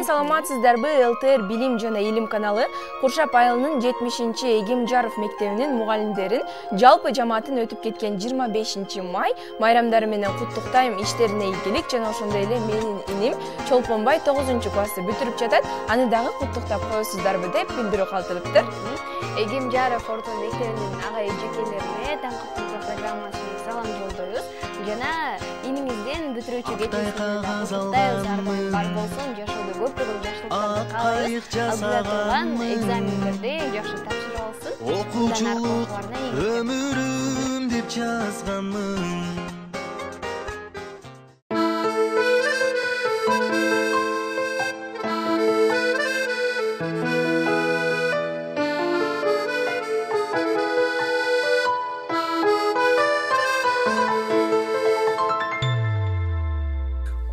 Саламатсыздарбы, ЛТР Билим жана Илим каналы Куршап айылынын 70-Эгемжаров мектебинин мугалимдерин жалпы жамаатын өтүп кеткен 25 май майрамдары менен куттуктайм, иштерине ийгилик жана ошондой эле менин иним Чолпонбай 9-классты бүтүрүп жатат. Аны дагы куттуктап коесуздарбы деп билдирүү калтырыптыр. Эгемжаров орто мектебинин ага эжекелерине таңкы программасына салам жолдойбуз. Жана иниңизден бүтүрүүчү кетүүсүндө бар болсун, жашоодо көптөгөн жакшылыктарды каалайбыз. Алдыда турган экзамендерди жакшы тапшырып алсын. Окуучулук өмүрүм деп жазганмын.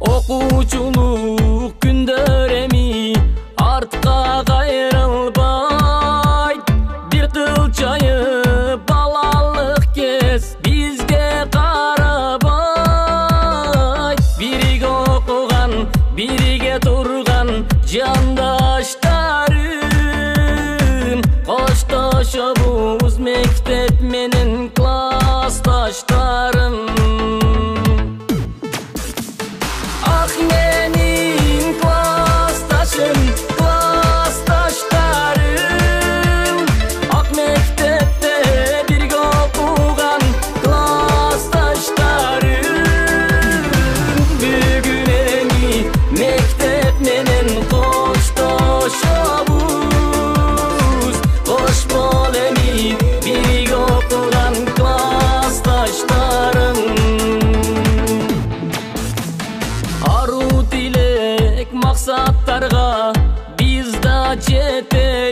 Окуучулук күндөр эми артка кайрылбайт, бир кылчайып балалык кез бизге карабайт. Бирге окуган, бирге турган жандаштарым, коштошобуз мектеп менен классташтарым. Maksatlarga biz da жетели.